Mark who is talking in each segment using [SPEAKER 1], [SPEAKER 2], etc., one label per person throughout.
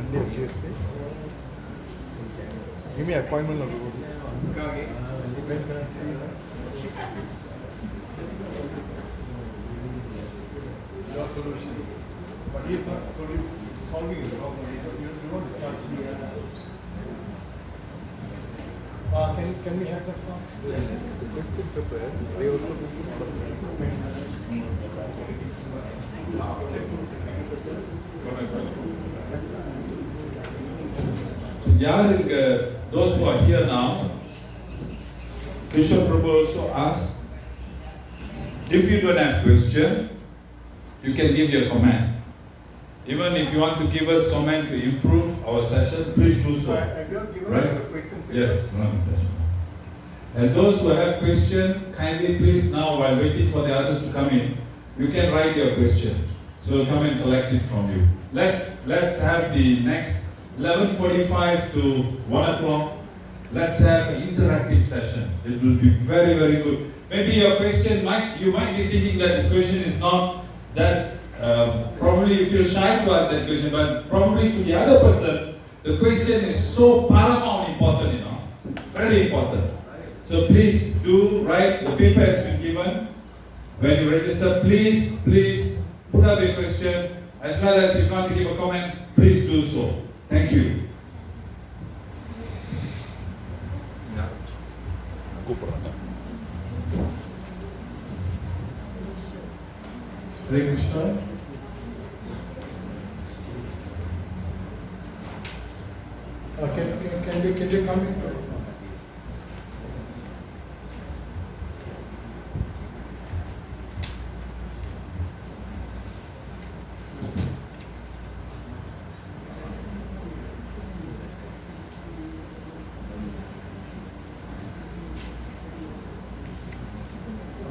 [SPEAKER 1] Monday or Tuesday. Give me an appointment. When can I see you? Your solution. But he is not solving the problem. You want to charge me. Can we have that fast? The question prepared. They also will give some.
[SPEAKER 2] Those who are here now, Kishore Prabhu also asked, if you don't have question, you can give your comment. Even if you want to give us comment to improve our session, please do so.
[SPEAKER 1] I don't give
[SPEAKER 2] Right?
[SPEAKER 1] a question.
[SPEAKER 2] Yes. And those who have question, kindly please now, while waiting for the others to come in, you can write your question. So we'll come and collect it from you. Let's have the next 11:45 to 1 o'clock. Let's have an interactive session. It will be very, very good. Maybe your question you might be thinking that this question is not that, probably you feel shy to ask that question, but probably to the other person, the question is so paramount important, very important. So please do write, the paper has been given. When you register, please put up your question, as well as if you want to give a comment, please do so. Thank you.
[SPEAKER 1] Hare Krishna. Can they come in?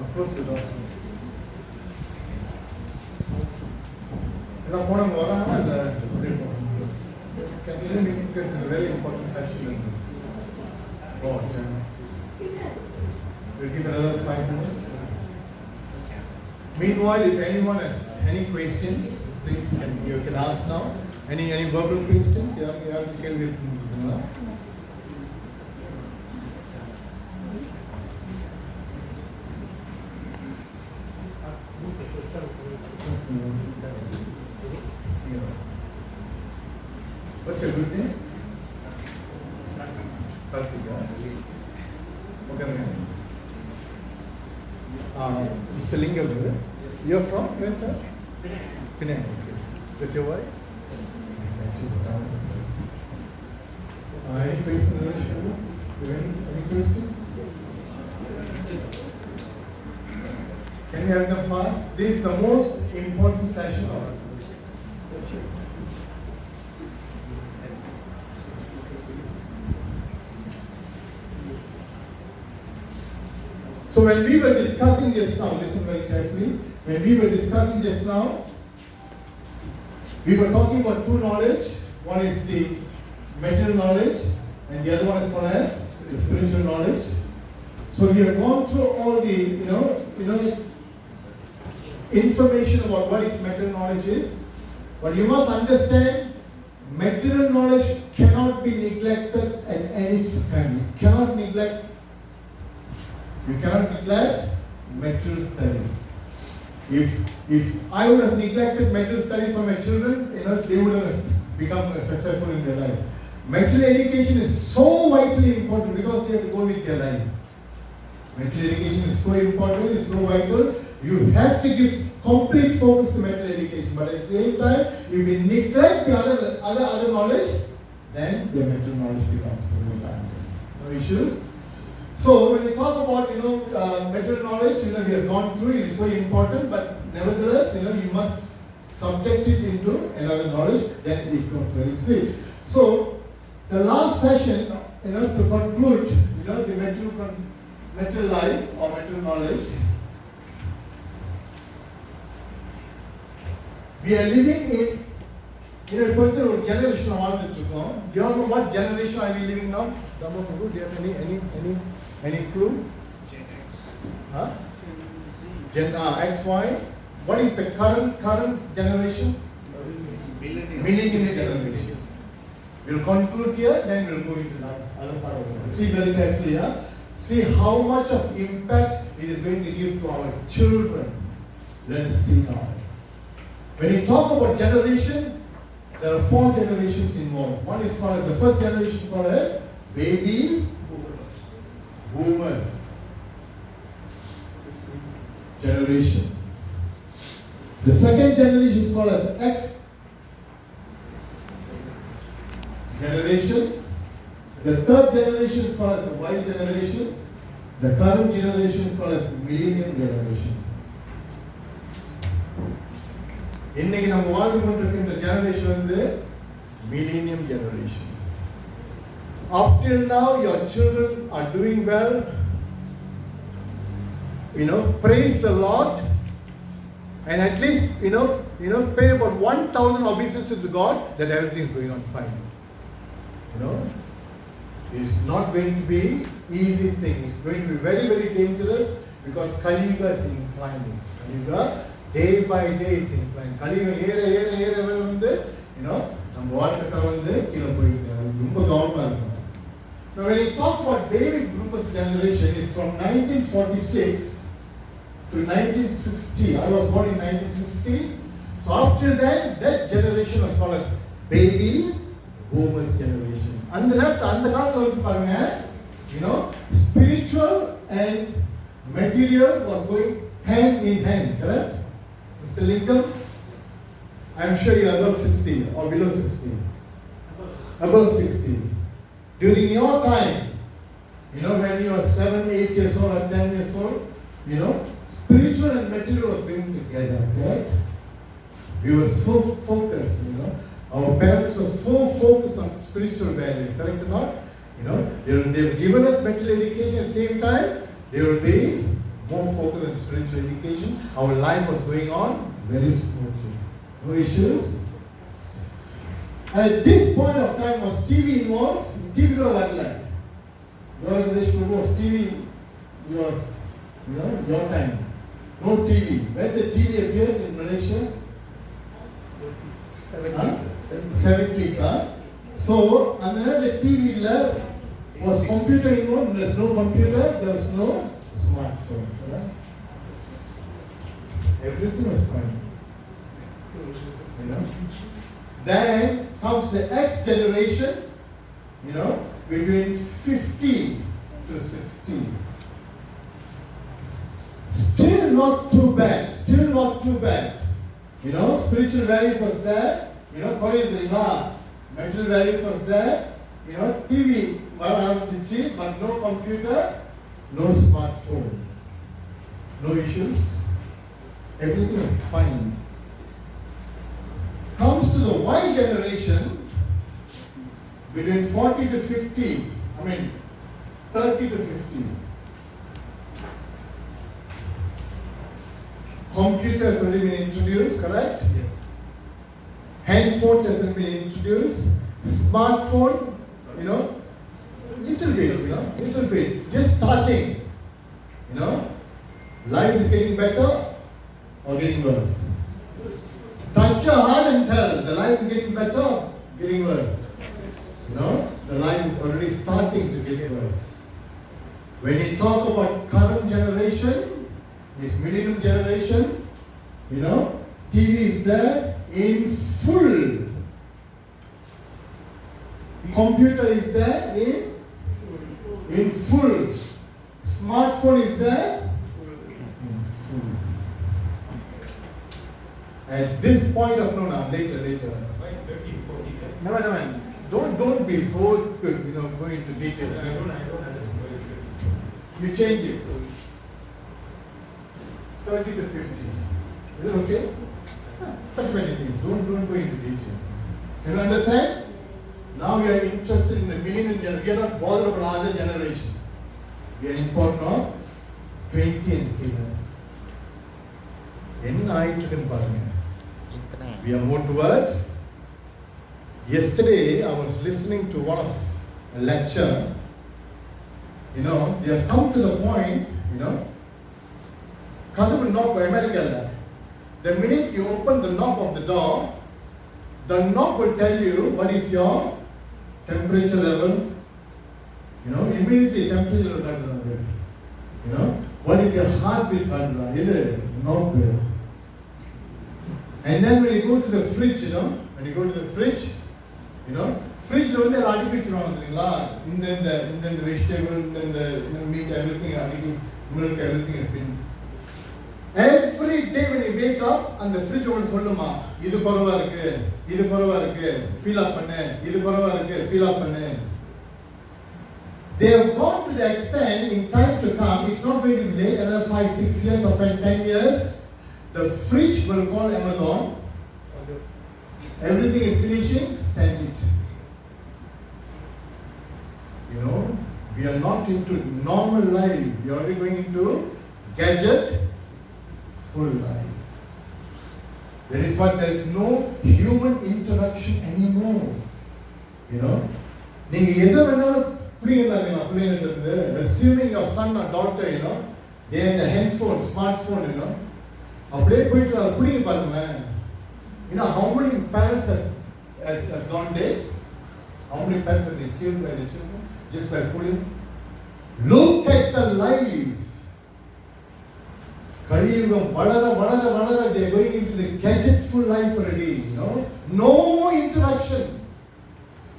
[SPEAKER 1] Of course, it does. Can you make this is a very important session? We'll give another 5 minutes. Meanwhile, if anyone has any questions, please you can ask now. Any verbal questions? You can give. What's your good name? Karthika. Okay, Mr. Lingam, you're from where, sir? Penang. Okay. That's your wife? Any question? Any question? Can you have them fast? This is the most important session of it. So when we were discussing just now, listen very carefully, when we were discussing just now, we were talking about two knowledge. One is the material knowledge and the other one is known as the spiritual knowledge. So we have gone through all the, information about what is material knowledge is. But you must understand, material knowledge cannot be neglected at any time. You cannot neglect material studies. If I would have neglected material studies for my children, they would have become successful in their life. Material education is so vitally important because they have to go with their life. Material education is so important, it's so vital. You have to give complete focus to material education. But at the same time, if you neglect the other knowledge, then the material knowledge becomes no issues. So when we talk about material knowledge, we have gone through it. It's so important, but nevertheless, you must subject it into another knowledge. Then it becomes very sweet. So the last session, to conclude, the material life or material knowledge, we are living in generation. Do you all know what generation are we living now? Do you have any clue?
[SPEAKER 3] Gen X.
[SPEAKER 1] Huh? Gen X, Y. What is the current generation?
[SPEAKER 3] Millennial.
[SPEAKER 1] Millennial generation. We'll conclude here, then we'll go into the other part of the world. See very carefully here. See how much of impact it is going to give to our children. Let us see now. When we talk about generation, there are 4 generations involved. One is called, the first generation called as baby boomers generation. The second generation is called as X generation. The third generation is called as the Y generation. The current generation is called as millennium generation. இன்னைக்கு நம்ம வாழ்ந்து கொண்டிருக்கின்ற generation வந்து millennium generation. Up till now, your children are doing well. Praise the Lord, and at least pay about 1,000 obeisances to God. That everything is going on fine. It's not going to be easy thing. It's going to be very, very dangerous because Kali Yuga is inclining. Kali Yuga, day by day, is inclining. Kali Yuga, ஏற வந்து நம்ம வாழ்க்கை வந்து கீழே போயிட்டு ரொம்ப கவனமா இருக்கணும். Now when you talk about baby boomers generation, it's from 1946 to 1960. I was born in 1960. So up till then, that generation was called as baby boomers generation. அந்த காலத்துல வந்து பாருங்க, spiritual and material was going hand in hand, correct? Mr. Lincoln, I'm sure you are above 60 or below 60. Above 60. During your time, when you were 7, 8 years old or 10 years old, spiritual and material was going together, correct? We were so focused, Our parents are so focused on spiritual values, correct or not? They've given us material education at the same time, they will be more focused on spiritual education. Our life was going on very smoothly. No issues. And at this point of time, was TV involved? TV was TV was, your time. No TV. When the TV appeared in Malaysia? 70s, So, and then the TV was computer involved. There's no computer, there's no smartphone. Right? Everything was fine. Then comes the X generation, between 50 to 60. Still not too bad. Spiritual values was there. Material values was there. TV, but no computer, no smartphone, no issues. Everything was fine. Comes to the Y generation, between 40 to 50. 30 to 50. Computer has already been introduced, correct? Yes. Handphones has been introduced. Smartphone, little bit, just starting. Life is getting better or getting worse. Touch your heart and tell, the life is getting better, getting worse. The life is already starting to get worse. When you talk about current generation, this millennium generation, TV is there in full. Computer is there in full. Smartphone is there in full. At this point of later. Never. Don't be so good, go into details. You change it. 30 to 50. Is it okay? Don't go into details. You understand? Now we are interested in the millennium generation. We are not bothered about other generation. We are important of 20 and killer. We are more towards. Yesterday I was listening to one of a lecture. They have come to the point, கதவு knock America. The minute you open the knob of the door, the knob will tell you what is your temperature level, immediately temperature level காட்டுறாங்க. What is your heartbeat காட்டுறாங்க. இது not good. And then when you go to the fridge, when you go to the fridge, fridge வந்து அடிக்கி வச்சிருவாங்க தெரியுங்களா? இந்த vegetable, இந்த meat, everything, milk, everything has been. Every day when you wake up, அந்த fridge உங்களுக்கு சொல்லுமா, இது குறைவா இருக்கு, fill up பண்ணு, இது குறைவா இருக்கு, fill up பண்ணு. They have gone to the extent, in time to come, it's not going to be late, another 5, 6 years or 10 years, the fridge will call Amazon. Everything is finishing, send it. We are not into normal life. We are already going into gadget full life. That is what there is no human interaction anymore. நீங்க எதை வேணாலும் புரியுறாங்களா பிள்ளைங்க இருந்து, assuming your son or daughter, they have a handphone, smartphone, அப்படியே போயிட்டு அதை புரிய பாருங்களேன். How many parents has gone dead? How many parents have been killed by the children just by pulling? Look at the life. Kaliyugam valara they are going into the gadgetful life already. No more interaction.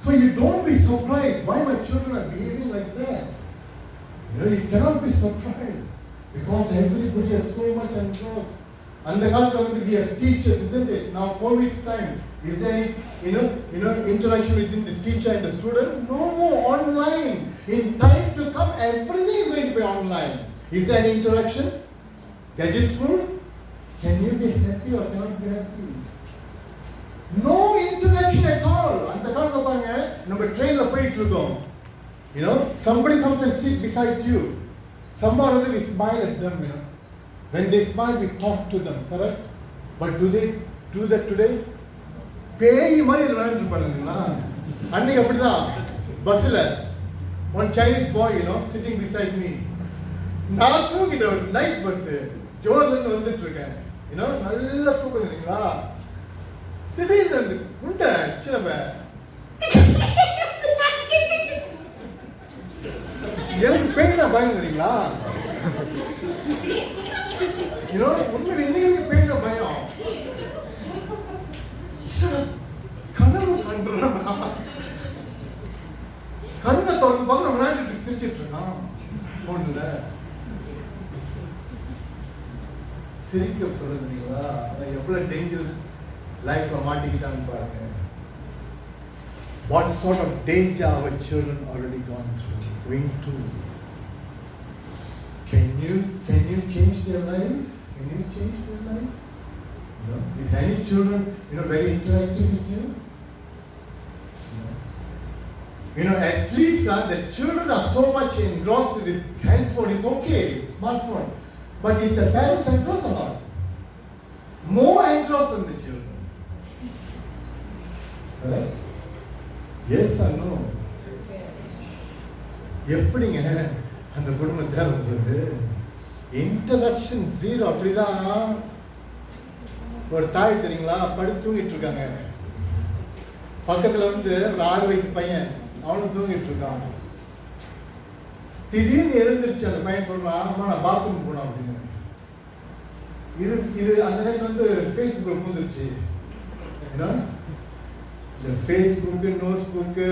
[SPEAKER 1] So you don't be surprised why my children are behaving like that. You cannot be surprised because everybody has so much engrossed. And the culture we have teachers, isn't it? Now COVID's time, is there any interaction between the teacher and the student? No more, online. In time to come, everything is going to be online. Is there any interaction? Gadgetful? Can you be happy or cannot be happy? No interaction at all. And the culture பாருங்க, நம்ம ட்ரெயின்ல போயிட்டு இருக்கோம். Somebody comes and sit beside you. Somebody we smile at them, When they smile, we talk to them, correct? But do they do that today? பேய் மாதிரி விளையாண்டு பாருங்களா? அன்னைக்கு அப்படிதான் பஸ்ல one Chinese boy, sitting beside me. நான் தூங்கிட்டேன், night bus ஜோர்ல இருந்து வந்துட்டு இருக்கேன். நல்லா தூக்கம் தெரியுங்களா? திடீர்னு வந்து குண்டை சின்னப்ப எனக்கு பேய் தான் பயம் தெரியுங்களா? உண்மையில இன்னைக்கு பேய்னா பயம். கனவு கண்டுறா கண்ணை திறந்து பார்க்க விளையாண்டுட்டு சிரிச்சிட்டு இருக்கான் போன்ல. சிரிக்க சொல்லுங்களா? எவ்வளவு டேஞ்சரஸ் லைஃப்ல மாட்டிக்கிட்டான்னு பாருங்க. What sort of danger our children already gone going through? Can you change their life? Can you change their life? Is any children very interactive with you? At least the children are so much engrossed with handphone. It's okay, smartphone. But is the parents engrossed or not? More engrossed than the children. Correct? Yes or no? எப்படிங்க அந்த குடும்பத்தை வருது? Interaction zero. அப்படிதான் ஒரு தாய் தெரியுங்களா, படுத்து தூங்கிட்டு இருக்காங்க. பக்கத்துல ஒரு 6 வயசு பையன், அவனும் தூங்கிட்டு இருக்கான். திடீர்னு எழுந்திருச்சு அந்த பையன் சொல்றான், அம்மா நான் பாத்ரூம் போனோம் அப்படின்னு. இது அந்த நேரத்தில் ஃபேஸ்புக்கில் பூந்துருச்சு. இந்த ஃபேஸ்புக்கு, நோட்புக்கு,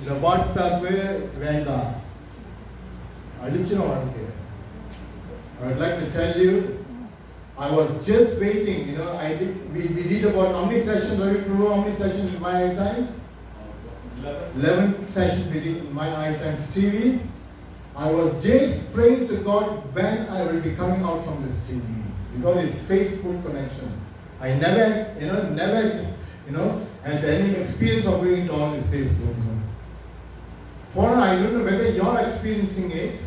[SPEAKER 1] இந்த வாட்ஸ்அப்பு வேண்டாம், அழிச்சிடும் வாழ்க்கை. I would like to tell you, I was just waiting. We did about how many sessions? Ravi Prabhu, how many sessions in My Eye Times? 11 sessions we did in My Eye Times TV. I was just praying to God when I will be coming out from this TV because it's Facebook connection. I never had any experience of going to all this Facebook. I don't know whether you're experiencing it.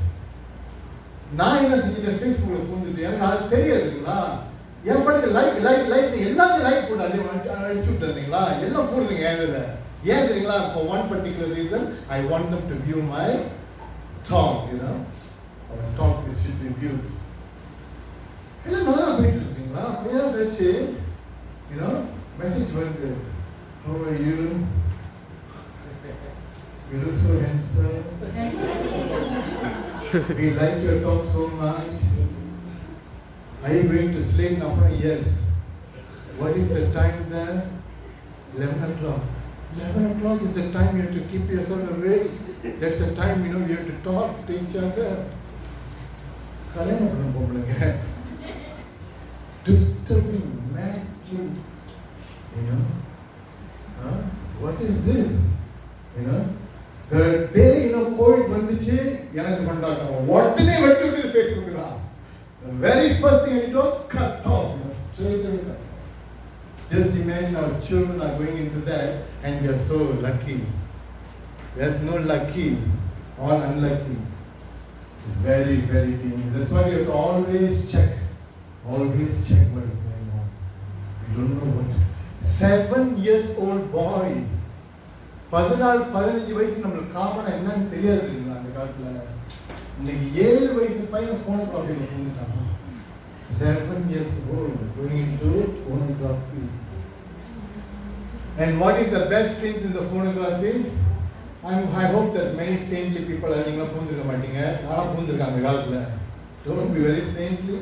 [SPEAKER 1] நான் என்ன செஞ்சேன், ஃபேஸ்புக்கில் பூந்துட்டு எனக்கு அது தெரியாதுங்களா? என் படத்தை like எல்லாத்தையும் like போட்டு அழிச்சு விட்டுறீங்களா? எல்லாம் போடுதுங்க ஏன் தெரியுங்களா? For one particular reason, I want them to view my talk, our talk should be viewed. எல்லாம் நல்லா போயிட்டு இருக்கீங்களா? அப்படியே வச்சு மெசேஜ் வருது, how are you? You look so handsome. We like your talk so much. Are you going to sleep now? Yes. What is the time there? 11 o'clock. 11 o'clock is the time you have to keep yourself awake. That's the time, you have to talk to each other. Disturbing, mad kid. What is this? The day, COVID வந்துச்சு எனக்கு கொண்டாட்டம் உடனே வெட்டி விட்டு Facebook தான். The very first thing it was cut off, straight away. Just imagine our children are going into that and we are so lucky. There's no lucky or unlucky. It's very, very dangerous. That's why you have to always check what is going on. We don't know what. 7 years old boy. 14-15 வயசு நம்மளுக்கு காமனா என்னன்னு தெரியாது அந்த காலத்துல. இன்னைக்கு 7 வயசு பையன் phonography-ல போயிட்டான். 7 years old going into phonography. And what is the best things in the phonography? I hope that many saintly people are நீங்க பூந்திருக்க மாட்டீங்க. நான் பூந்திருக்கேன் அந்த காலத்துல. Don't be very saintly.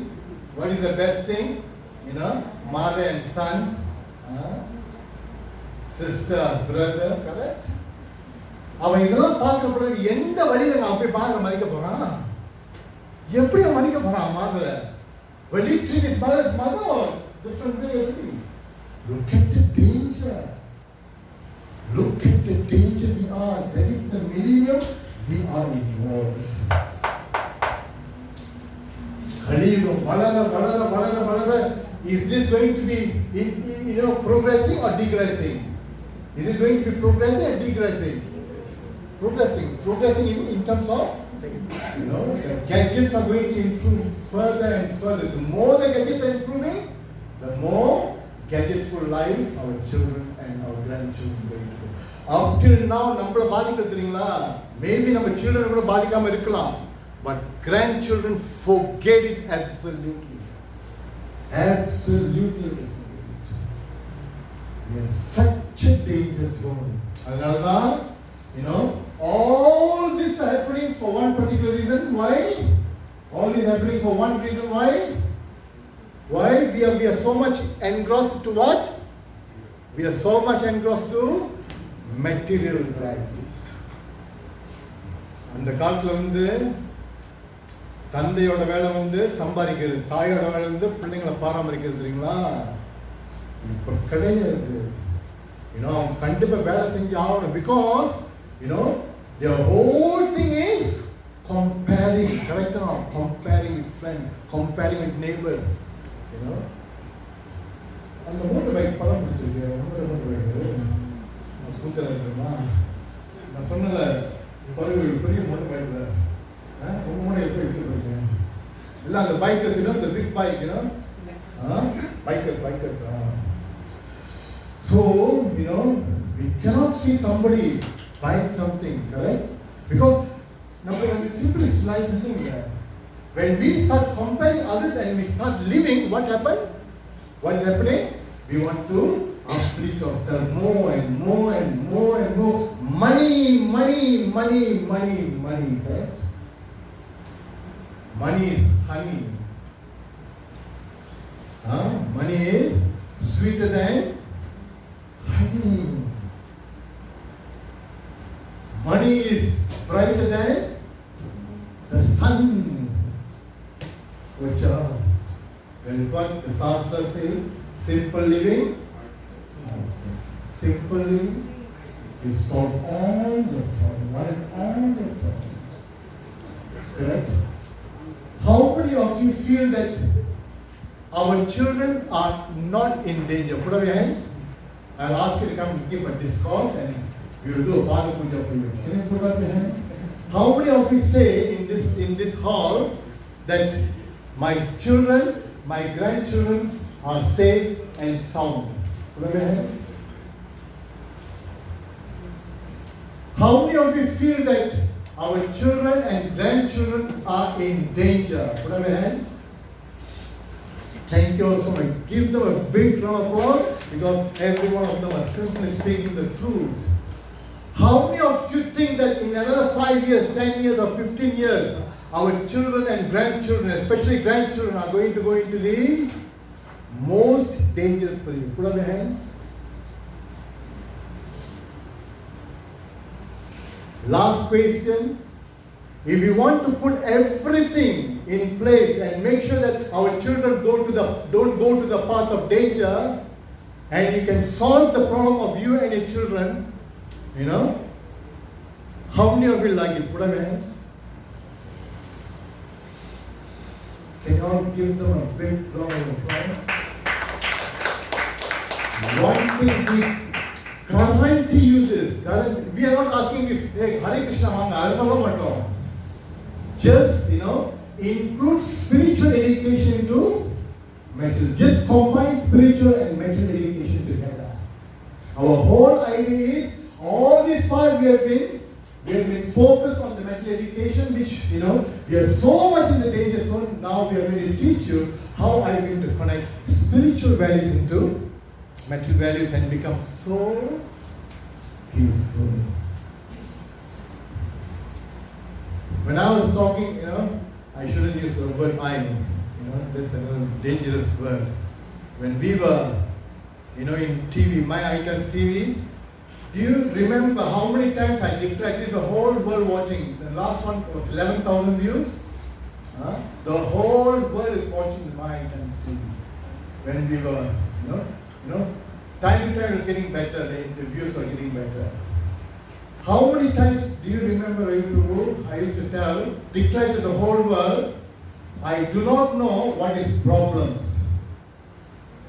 [SPEAKER 1] What is the best thing? Mother and son, sister, brother, correct? அவன் இதெல்லாம் பார்க்க பிறகு எந்த வழியில நான் போய் பார்க்க மதிக்க போறான்? எப்படி மதிக்க போறான் மாதரை? Will he treat his mother's mother or different way already? Look at the danger. Look at the danger we are. There is the millennium we are involved. Kaliyugam valara. Is this going to be progressing or degressing? Is it going to be progressing or degressing? Progressing in terms of the gadgets are going to improve further and further. The more the gadgets are improving, the more gadgetful life our children and our grandchildren are going to go. Up till now, நம்மள பாதிக்கிறது தெரியுங்களா? Maybe நம்ம children கூட பாதிக்காம இருக்கலாம். But grandchildren forget it absolutely. Absolutely forget it. We are such a danger zone. அதனாலதான், all this is happening for one particular reason. Why? All this is happening for one reason. Why? Why? We are so much engrossed to what? We are so much engrossed to material values. அந்த காலத்துல தந்தையோட வேலை சம்பாதிக்கிறது, தாயோட வேலை பிள்ளைங்களை பராமரிக்கிறது தெரியுங்களா? இப்ப கிடையாது. அவன் கண்டிப்பா வேலை செஞ்சு ஆகணும். Because the whole thing is comparing, correct or not? Comparing with friends, comparing with neighbors. அந்த மோட்டர் பைக் படம் பிடிச்சிருக்கு. மோட்டர் பைக் கூத்தரமா நான் சொன்னல பெரிய மோட்டர் பைக்ல உங்க மோட்டர் எப்படி வச்சிருக்கீங்க? இல்ல அந்த bikers the big bike, bikers. So, we cannot see somebody buying something, correct? Because the simplest life thing there. When we start comparing others and we start living, what happened? What is happening? We want to uplift ourselves more and more and more and more. Money, correct? Money is honey. Money is sweeter than honey. Money is brighter than the sun. That is what the Shastra says. Simple living is solve all the problem. Correct? How many of you feel that our children are not in danger? Put up your hands. I'll ask you to come and give a discourse and we will do a Pada Puja for you. Can you put up your hand? How many of you say in this hall that my children, my grandchildren are safe and sound? Put up your hands. How many of you feel that our children and grandchildren are in danger? Put up your hands. Thank you all so much. Give them a big round of applause because every one of them are simply speaking the truth. How many of you think that in another 5 years, 10 years, or 15 years, our children and grandchildren, especially grandchildren, are going to go into the most dangerous position? Put up your hands. Last question. If we want to put everything in place and make sure that our children don't go to the path of danger, and you can solve the problem of you and your children, how many of you like it? Put up your hands. Can you all give them a big round of applause? One thing we guarantee you this. We are not asking you, hey, Hare Krishna Manga, just, include spiritual education into mental. Just combine spiritual and mental education together. Our whole idea is, all this while we have been focused on the mental education, which, we are so much in the danger zone. Now we are going to teach you how I am going to connect spiritual values into mental values and become so peaceful. When I was talking, I shouldn't use the word I. That's another dangerous word. When we were, in TV, My Icons TV, do you remember how many times I declared this? The whole world watching. The last one was 11,000 views. The whole world is watching My Icons TV. When we were, time to time it was getting better. The views are getting better. How many times do you remember, Prabhu, I used to declare to the whole world, I do not know what is problems.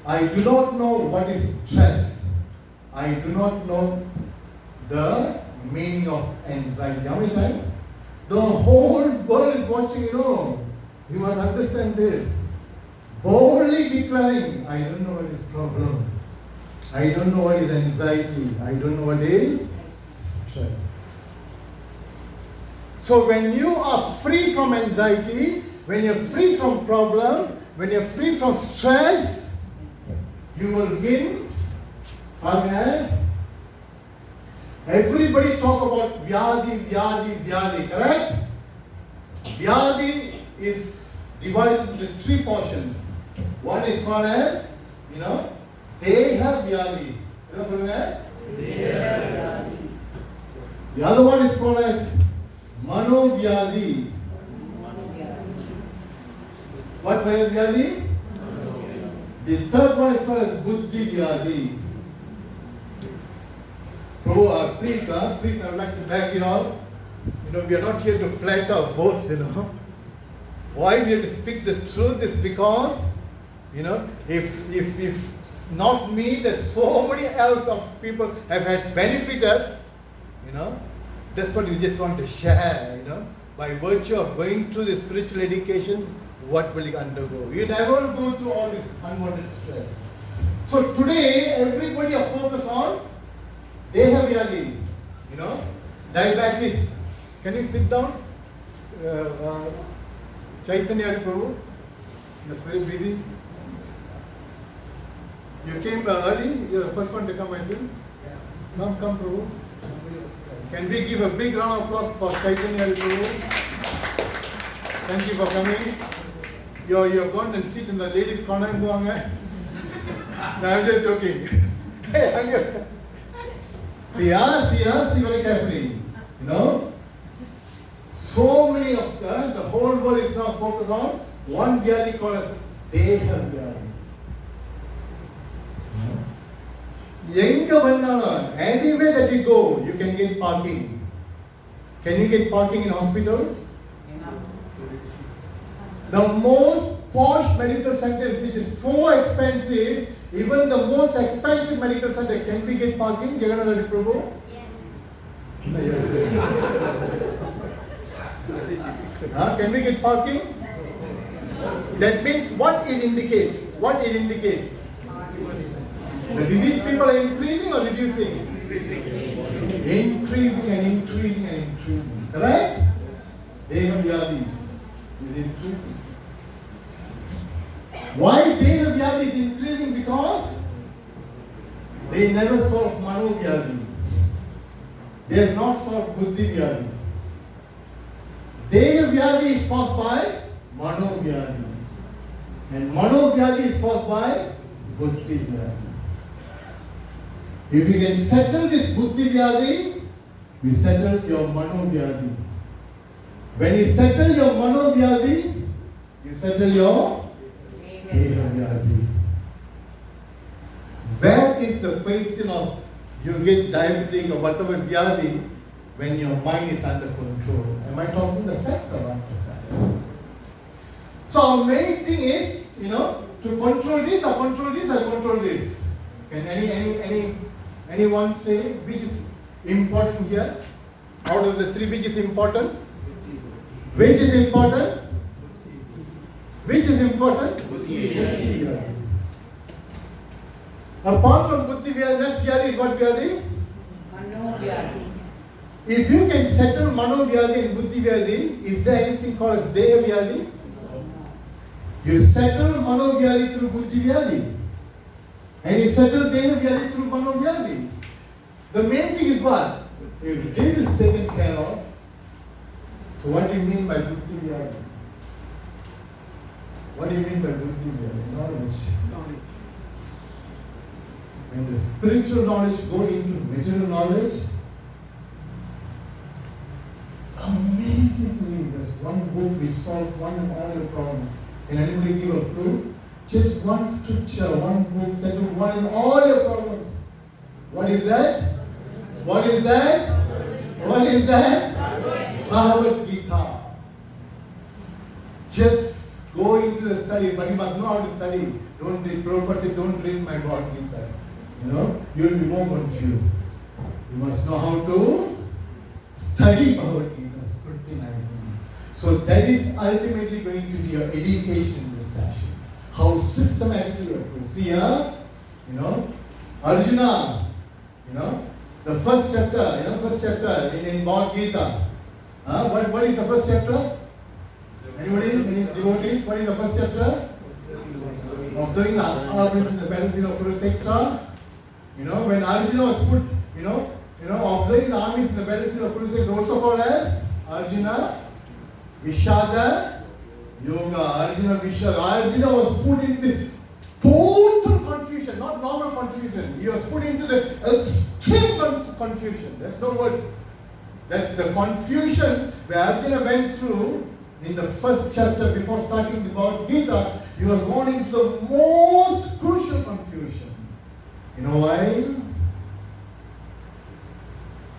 [SPEAKER 1] I do not know what is stress. I do not know the meaning of anxiety. How many times? The whole world is watching, You must understand this. Boldly declaring, I don't know what is problem. I don't know what is anxiety. I don't know what is stress. So when you are free from anxiety, when you're free from problem, when you're free from stress, you will win. Everybody talk about Vyadi, correct? Vyadi is divided into 3 portions. One is called as, Deha Vyadi. The other one is called as Mano Vyadi. What Vyadi? The third one is called as Buddhi Vyadi. Prabhu, please, I would like to beg you all. We are not here to flat our boast, Why we have to speak the truth is because, if not me, there's so many else of people have had benefited, That's what we just want to share, By virtue of going through the spiritual education, what will you undergo? You never go through all this unwanted stress. So today, everybody are focused on Deha Vyadi, diabetes. Can you sit down? Chaitanya Prabhu, you're very busy. You came early, you're the first one to come, I think. Come, Prabhu. Can we give a big round of applause for Chaitanya Prabhu? Thank you for coming. You're going and sit in the ladies' corner. No, I'm just joking. See very carefully. So many of the whole world is now focused on one Vyadi called as Deha Vyadi. Anywhere that you go, you can get parking. Can you get parking in hospitals? The most posh medical centers, which is so expensive, even the most expensive medical center, can we get parking? Jagannath Prabhu? Yes. Can we get parking? That means what it indicates? The disease people are increasing or reducing? Increasing. Correct? Deha Vyadi is increasing. Why Deha Vyadi is increasing? Because they never solve Mano Vyadi. they have not solved Buddhi Vyadi. Deha Vyadi is caused by Mano Vyadi. And Mano Vyadi is caused by Buddhi Vyadi. If you can settle this Buddhi Vyadi, you settle your Mano Vyadi. When you settle your Mano Vyadi, you settle your Deha Vyadi. Where is the question of you get diabetic or whatever Vyadi when your mind is under control? Am I talking the facts or not the facts? So our main thing is, to control this or control this or control this. Can anyone say which is important here? Out of the three, which is important? Which is important? Which is important? Buddhi Vyadi. Apart from Buddhi Vyadi, next Vyadi is what Vyadi?
[SPEAKER 3] Mano Vyadi.
[SPEAKER 1] If you can settle Mano Vyadi and Buddhi Vyadi, is there anything called as Deha Vyadi? You settle Mano Vyadi through Buddhi Vyadi. And you settle Deha Vyadi through Mano Vyadi. The main thing is what? If this is taken care of, so what do you mean by Buddhi Vyadi? What do you mean by Buddhi Vyadi? Knowledge. When the spiritual knowledge go into material knowledge, amazingly, there's one book which solves one and all the problems. Can anybody give a clue? Just one scripture, one book settle one and all your problems. What is that? What is that? What is that? Bhagavad Gita. Just go into the study, but you must know how to study. Don't read, Prabhupada said, don't read my Bhagavad Gita. You will be more confused. You must know how to study Bhagavad Gita, scrutinizing. So that is ultimately going to be your education in this session. How systematically you approach. See here, Arjuna, the first chapter in Bhagavad Gita. What is the first chapter? Anybody? Any devotees? What is the first chapter? Observing the armies in the battlefield of Kurukshetra. When Arjuna was put, observing the armies in the battlefield of Kurukshetra is also called as Arjuna Vishada Yoga. Arjuna Vishada. Arjuna was put in the total confusion, not normal confusion. He was put into the extreme confusion. There's no words. That the confusion where Arjuna went through in the first chapter before starting the Bhagavad Gita, he was gone into the most crucial confusion. You know why?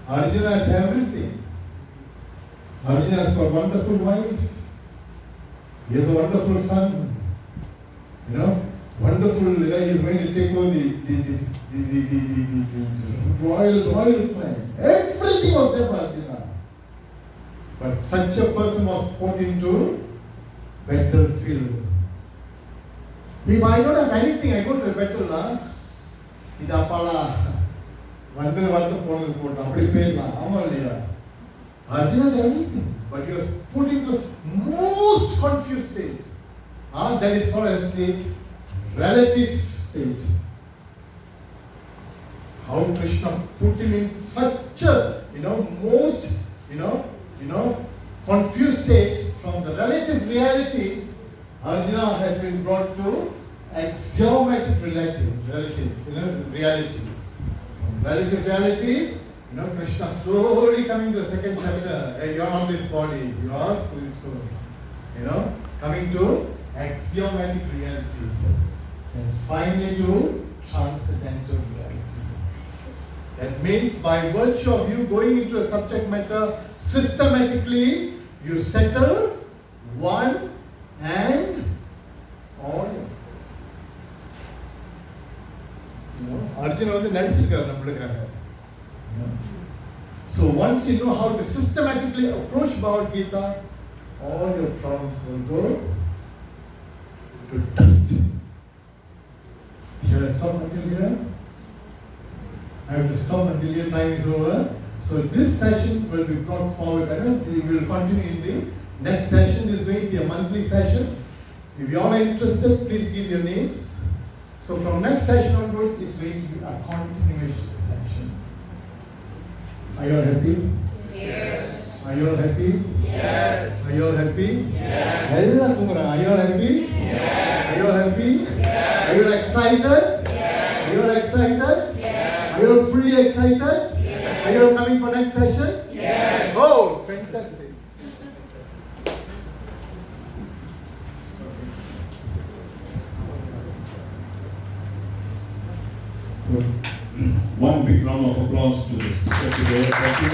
[SPEAKER 1] Arjuna has everything. Arjuna has got a wonderful wife. He has a wonderful son. Wonderful. He is going to take over the royal plan. Everything was there for Arjuna. But such a person was put into battlefield. If I don't have anything, I go to the battle. Arjuna had everything, but he was put into most confused state. That is called as the relative state. How Krishna put him in such a most confused state. From the relative reality, Arjuna has been brought to axiomatic reality. From relative reality, Krishna slowly coming to the second chapter. Hey, you are not this body, you are spirit soul. Coming to axiomatic reality. And finally to transcendental reality. That means by virtue of you going into a subject matter systematically, you settle one and all your Arjuna வந்து நடிச்சிருக்காரு நம்மளுக்காக. So once you know how to systematically approach Bhagavad Gita, all your problems will go to dust. Shall I stop until here? I have to stop until your time is over. So this session will be brought forward and we will continue in the next session. This is going to be a monthly session. If you all are interested, please give your names. So from next session onwards, it's going to be a continuation session. Are you all happy?
[SPEAKER 3] Yes.
[SPEAKER 1] Are you all happy?
[SPEAKER 3] Yes.
[SPEAKER 1] Are you all happy?
[SPEAKER 3] Yes.
[SPEAKER 1] எல்லாம் தூங்குறாங்க. Are you all happy? Are you all happy? Are you all excited? Are you all excited? Are you all fully excited? Are you all coming for next session?
[SPEAKER 3] Yes.
[SPEAKER 1] Oh, fantastic.
[SPEAKER 2] One big round of applause to the speaker today. Thank you.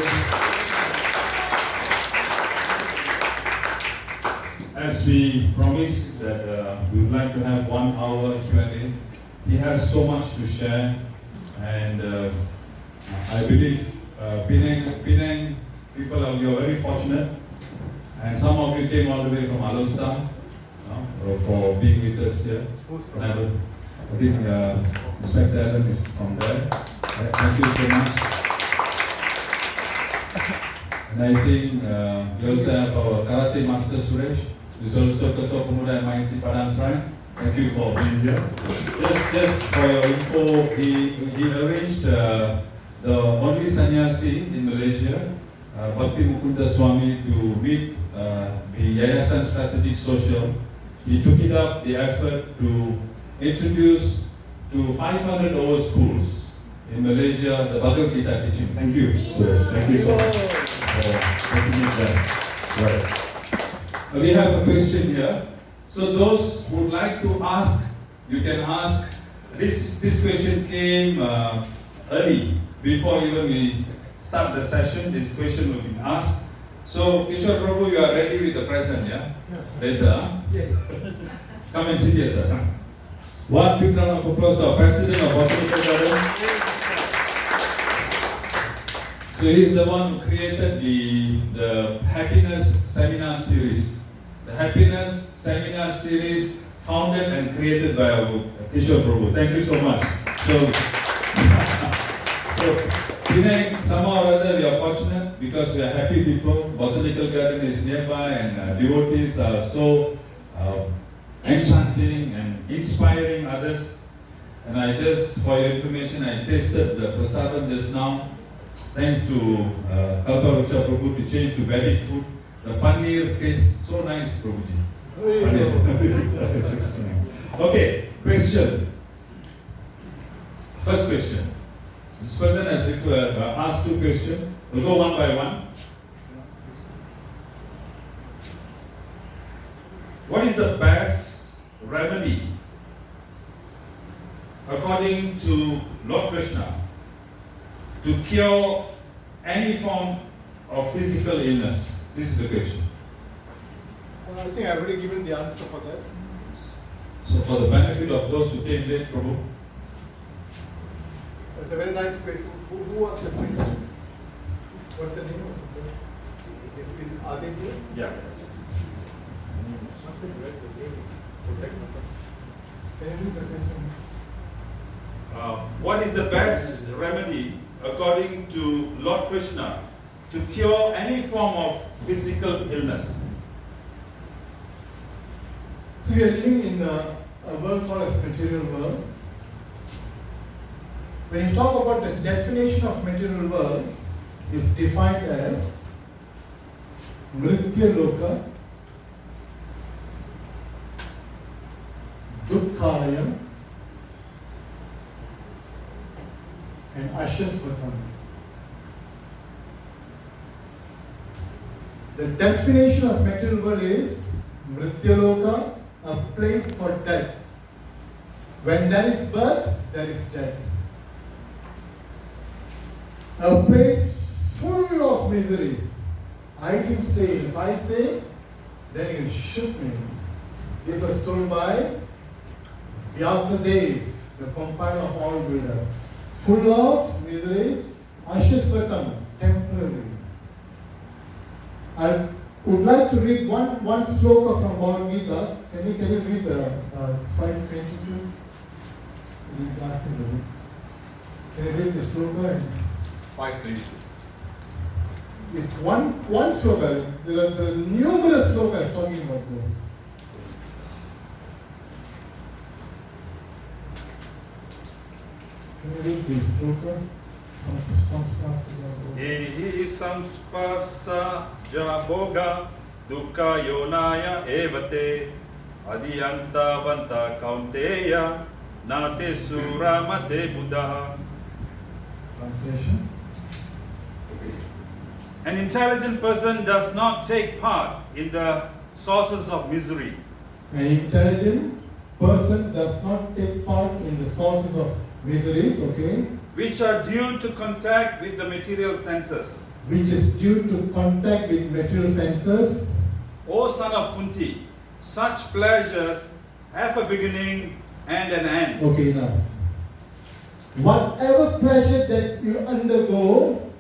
[SPEAKER 2] As we promised that we would like to have 1 hour Q&A, he has so much to share, and I believe Penang people you are very fortunate, and some of you came all the way from Alustar for being with us here. I think Inspector Allen is from there. Thank you so much. And I think we also have our Karate Master Suresh, who is also Ketua Pemuda MIC Padang Shrine. Thank you for being here. Just for your info, he arranged the only sannyasi in Malaysia, Bhakti Mukunda Swami, to meet the Yayasan Strategic Social. He took it up, the effort to introduce to 500 over schools in Malaysia the Bhagavad Gita teaching. Thank you, Suresh. Thank you so much for taking it there. Right. We have a question here. So those who would like to ask, you can ask. This question came early, before even we start the session. This question will be asked. So Kishore Prabhu, you are ready with the present, yeah? Later, huh? Come and sit here, sir. One big round of applause to our President of Botanical Garden. So he's the one who created the Happiness Seminar Series. The Happiness Seminar Series founded and created by our Kishore Prabhu. Thank you so much. So Penang, somehow or other we are fortunate because we are happy people. Botanical Garden is nearby and devotees are so enchanting and inspiring others. And I just, for your information, I tasted the prasadam just now. Thanks to Kalpa Rucha Prabhu to change to Vedic food. The paneer tastes so nice, Prabhuji. Okay, question. First question. This person has asked 2 questions. We'll go one by one. What is the best remedy according to Lord Krishna to cure any form of physical illness? This is the question.
[SPEAKER 1] I think I've already given the answer for that.
[SPEAKER 2] So for the benefit of those who came late, Prabhu.
[SPEAKER 1] It's a very nice question. Who asked the question? What's the name of the person? Are they here?
[SPEAKER 2] Yeah.
[SPEAKER 1] Can you read the question?
[SPEAKER 2] What is the best remedy according to Lord Krishna to cure any form of physical illness?
[SPEAKER 1] So we are living in a world called as material world. When you talk about the definition of material world, it's defined as Mritya Loka, Dukkhalaya, and Ashasvatam. The definition of material world is Mritya Loka, a place for death. When there is birth, there is death. A place full of miseries. I didn't say, if I say, then you shoot me. This was told by Vyasadeva, the compiler of all Vedas. Full of miseries, Ashasvatam, temporary. I would like to read one sloka from Bhagavad Gita. Can you read 522? Can you read the sloka?
[SPEAKER 4] 522.
[SPEAKER 1] It's one sloka. There are numerous slokas talking about this. Can you read this sloka?
[SPEAKER 2] Ihi samsparsa jaboga dukkha yonaya evate adiyanta vanta kaunteya nate suramate buddha.
[SPEAKER 1] Translation.
[SPEAKER 2] An intelligent person does not take part in the sources of misery.
[SPEAKER 1] An intelligent person does not take part in the sources of miseries, okay,
[SPEAKER 2] Which are due to contact with the material senses.
[SPEAKER 1] which is due to contact with material senses.
[SPEAKER 2] O son of Kunti, such pleasures have a beginning and an end.
[SPEAKER 1] Okay, enough. Whatever pleasure that you undergo,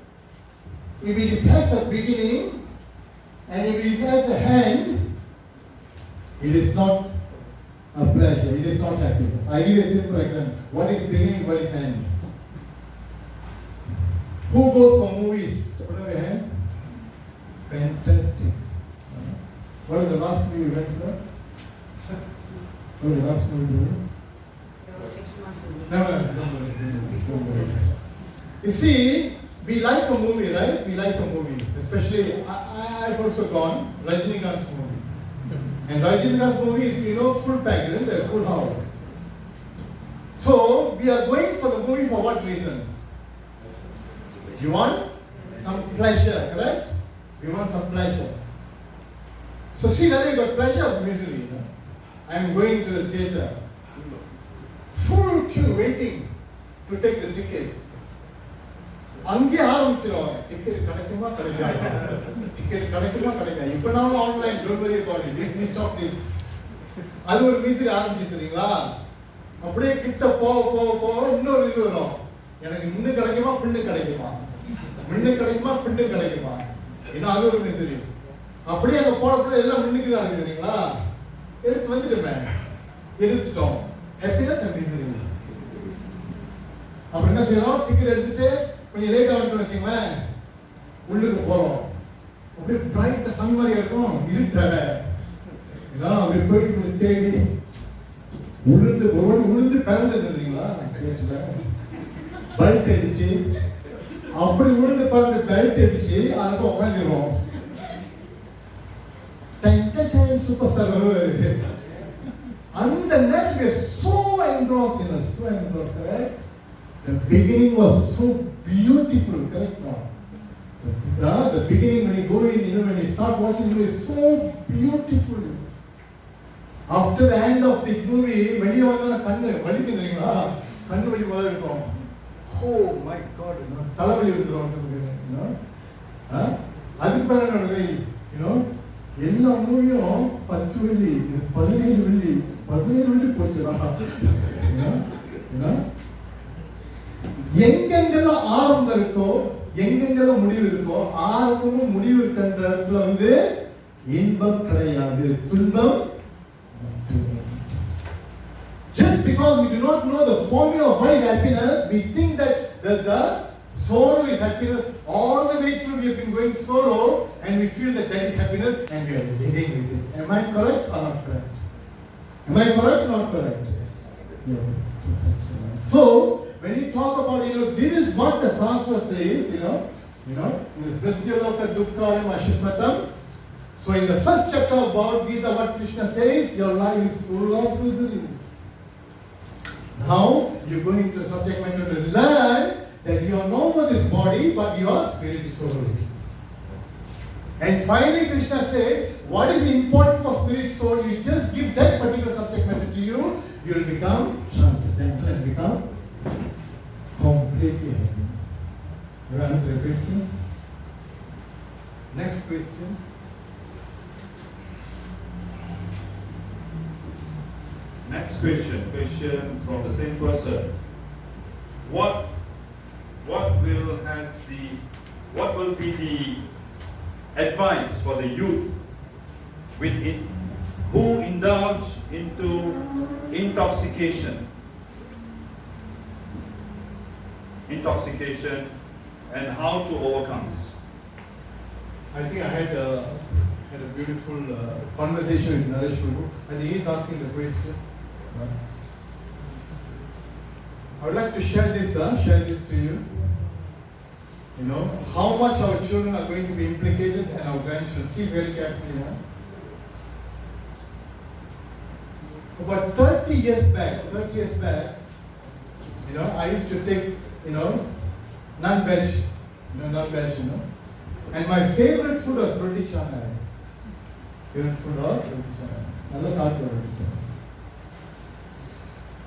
[SPEAKER 1] if it has a beginning and if it has a end, it is not a pleasure, it is not happiness. I give a simple example. What is beginning, what is end? Who goes for movies? Put up your hand. Fantastic. What is the last movie you went, sir? What is the last movie you went?
[SPEAKER 3] There were 6 months in
[SPEAKER 1] No, don't worry. You see, we like a movie, right? We like a movie. Especially, I've also gone Rajinikanth's movie. And Rajinikanth's movie is, full pack, isn't it? Full house. So, we are going for the movie for what reason? You want some pleasure, correct? We want some pleasure. So, see whether you got pleasure or misery. I am going to the theatre. Full queue waiting to take the ticket. அங்கே ஆரம்பிச்சிருவாங்க ticket கிடைக்குமா கிடைக்காதா ticket கிடைக்குமா கிடைக்காது இப்போ நான் online delivery பண்ணி அது ஒரு மிஸ்ரி ஆரம்பிச்சு தெரியுங்களா அப்படியே கிட்ட போக இன்னொரு இது வரும் எனக்கு முன்னு கிடைக்குமா பின்னு கிடைக்குமா முன்னு கிடைக்குமா பின்னு கிடைக்குமா ஏன்னா அது ஒரு மிஸ்ரி அப்படியே அங்கே போனப்போ எல்லாம் முன்னுக்கு தான் இருக்குது தெரியுங்களா எடுத்து வந்துட்டுமே எடுத்துட்டோம் ஹாப்பினஸ் அண்ட் மிஸ்ரி அப்புறம் என்ன செய்யறோம் டிக்கெட் எடுத்துட்டு கொஞ்சம் லேட் ஆகிட்டு வச்சுங்களேன் உள்ளுக்கு போறோம் அப்படியே பிரைட் சன் மாதிரியா இருக்கும் இருட்டாக அப்படி போயிட்டு தேடி உளுந்து பிறந்தது இல்லைங்களா கேட்டுல பெல்ட் அடிச்சு அப்படி உளுந்து பிறந்து பெல்ட் அடிச்சு அதுக்கு உட்காந்துருவோம் சூப்பர் ஸ்டார் வருவாரு அந்த நேரத்துக்கு so engrossed in us, so engrossed, correct? The beginning was so beautiful, correct now? The beginning when you go in, when you start watching it, is so beautiful. After the end of the movie, வெளியே வந்தா கண்ணு வலிக்குது தெரியுங்களா கண்ணு வலி மாதிரி இருக்கும் oh my god தலைவலி வந்துடும் அதுக்கு பிறகு நடக்குது எல்லா மூவியும் 10 வெள்ளி 17 வெள்ளி போச்சுடா எங்கெங்கெல்லாம் ஆரம்பம் இருக்கோ எங்கெங்கெல்லாம் முடிவு இருக்கோ ஆரம்பமும் முடிவு இருக்கின்ற இடத்துல இன்பம் கிடையாது துன்பம் just because we do not know the formula of what is happiness we think that the sorrow is happiness all the way through we have been going sorrow and we feel that is happiness and we are living with it. Am I correct or not correct? Am I correct or not correct? Yeah. So when you talk about this is what the Shastra says in the Smrityaloka Dukkhalam Ashishmatam. So in the first chapter of Bhagavad Gita what Krishna says your life is full of miseries. Now you go into the subject matter to learn that you are no more this body but your spirit is soul. And finally Krishna says what is important for spirit soul you just give that particular subject matter to you will become transcendental and become completely happy. You answer a question? Next question.
[SPEAKER 2] Next question from the same person. What will be the advice for the youth who indulge into intoxication and how to overcome this?
[SPEAKER 1] I think I had a beautiful conversation with Naresh Prabhu. I think he's asking the question. I would like to share this to you. you know, how much our children are going to be implicated and our grandchildren. See very carefully, huh? About 30 years back, you know, I used to take, you know, non-veg, and my favorite food was roti chana. Favorite food was roti chana. Nalla saapta roti chana.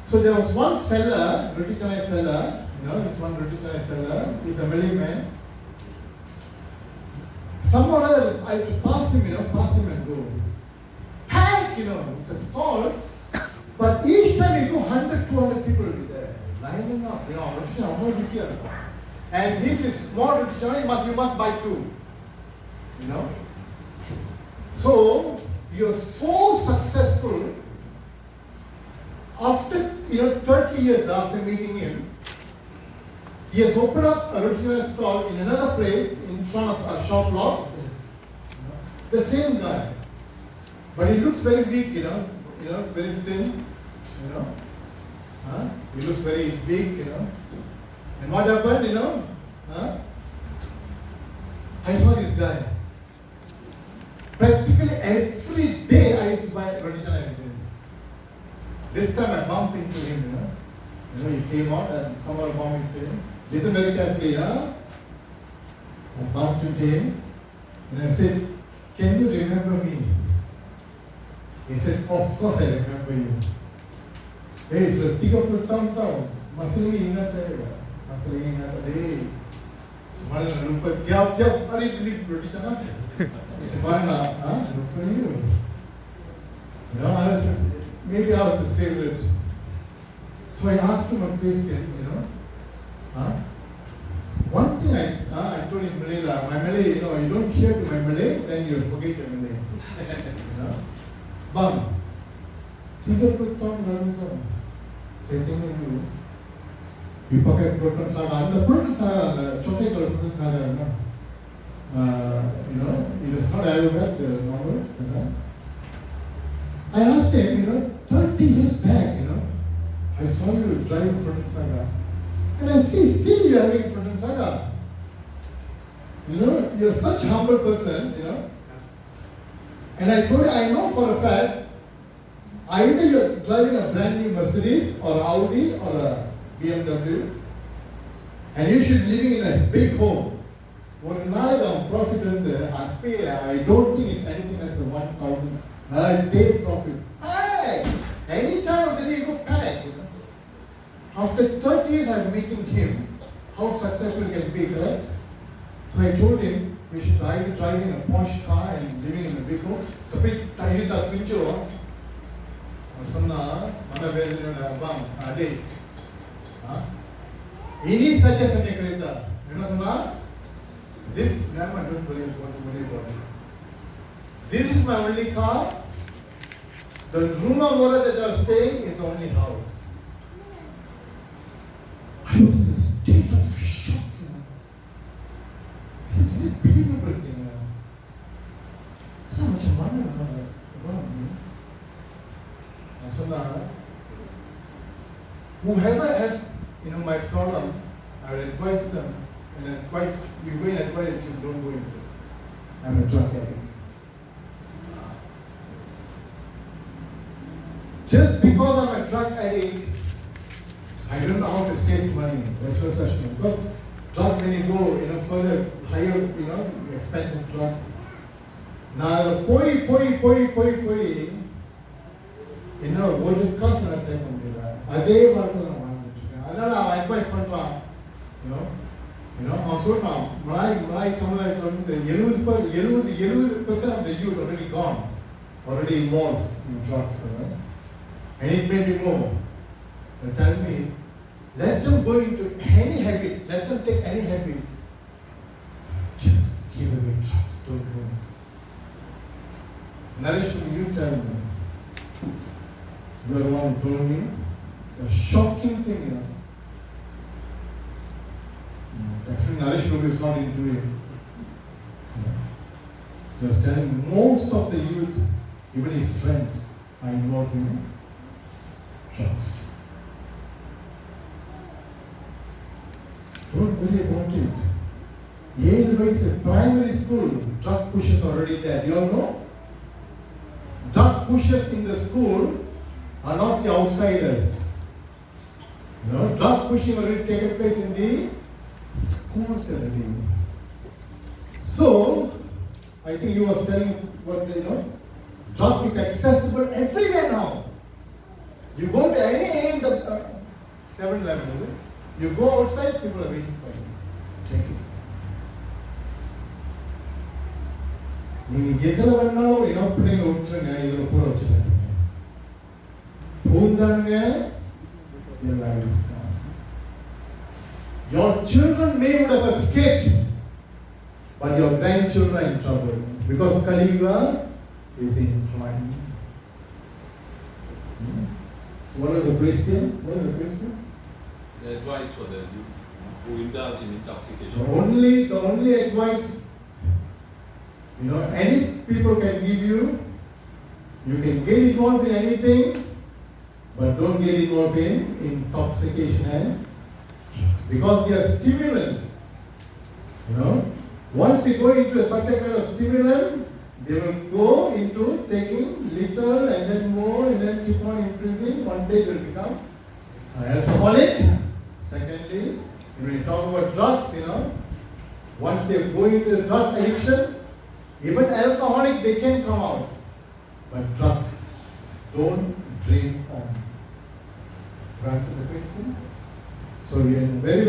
[SPEAKER 1] So there was one fella, roti chana fella, you know, this one roti chana fella, he's a Malay man. Somehow or other, I had to pass him and go. Heck, you know, it's a stall, but each time you go, 100, 200 people will be there, lining up, you know, roti chana, almost this year. And this is small roti chana, you must buy two, you know. So, you're so successful, after, you know, 30 years after meeting him, he has opened up a roti chana stall in another place in front of a shop lot. The same guy. But he looks very weak, you know, very thin, you know. He looks very big, you know. And what happened, you know? I saw this guy. Practically every day I used to buy roti chana with him. This time I bumped into him, you know. You know, he came out and someone bumped into him. Listen very carefully, huh? I bumped into him and I said, "Can you remember me?" He said, "Of course I remember you." Hey, so 30 tahun, masih lagi ingat saya tak? Masih lagi ingat, semalam nak lupa, tiap hari beli roti chana. Semalam nak, lupa you. You know, maybe I was his favorite. So I asked him a question, you know. One thing I told him Malay, my Malay, you know, you don't hear to my Malay, then you'll forget your Malay. You know? Bang, 30 tahun lalu kan, saya tengok you pakai proton saga, the proton saga, the chocolate proton saga, you know, it is not Ayurveda, the novels, you know. I asked him, you know, 30 years back, you know, I saw you drive proton saga. And I see still you are having proton saga. You know, you're such a humble person, you know. And I told you, I know for a fact, either you're driving a brand new Mercedes or Audi or a BMW, and you should be living in a big home. One night on profit I don't think it's anything less than 1,000 a day profit. Hey! Any time of the day you go panic, you know. After 30 years I'm meeting him, how successful he can be, correct? So I told him, we should either drive in a Porsche car and living in a big home. Tapi tayo tak tunjuk. Masana, mana beza na bang, ade. Ini saja saya kereta. You know sama? This, never don't worry about it. This is my only car. The Ruma Mora that I was staying is the only house. I was in a state of shock, you know. I said, is it believable thing? So much money, whoever has, you know, my problem, I will advise them, and advise, you go and advise that you don't go into it. I'm a drug addict. Just because I'm a drug addict, I don't know how to save money. There's no such thing. Because drug, when you go, you know, further, higher, you know, expensive drug. Now, poi, you know, ஒரு காசு நான் save பண்ண முடியல. அதே மாதிரி தான் நான் வாழ்ந்துட்டு இருக்கேன். அதனால அவன் அட்வைஸ் பண்றான், you know, அவன் சொல்றான், மலாய் சமுதாயத்தில் வந்து 70% of the youth already gone, already involved in drugs, and it may be more. They tell me, let them go into any habit, let them take any habit, just give away drugs, don't go. Naresh, you tell me. You are the one who told me a shocking thing, you know. Actually, Naresh Babu is not into it. He was telling most of the youth, even his friends, are involved in drugs. Don't worry about it. 7 primary school, drug pushers already there. You all know? Drug pushers in the school are not the outsiders. You know, drug pushing already taken place in the schools already. So, I think you was telling what drug is accessible everywhere now. You go to any end of 7-Eleven, you go outside, people are waiting for you. Take it. நீங்க எதுல வேணாலும் பிள்ளைங்க விட்டுருங்க, இதுல கூட வச்சுக்காதீங்க. பூந்தானுங்க, their life is gone. Your children may would have escaped, but your grandchildren are in trouble because Kali Yuga is in decline. What is the question?
[SPEAKER 2] The advice for the youth who indulge in intoxication.
[SPEAKER 1] The only advice, any people can give you can get involved in anything, but don't get involved in intoxication and drugs, because they are stimulants. Once you go into a certain kind of stimulant, they will go into taking little and then more and then keep on increasing. One day they will become alcoholic. Secondly, when you talk about drugs, once they go into the drug addiction, even alcoholic they can come out. But drugs, don't drink on. Answer the question. So we are very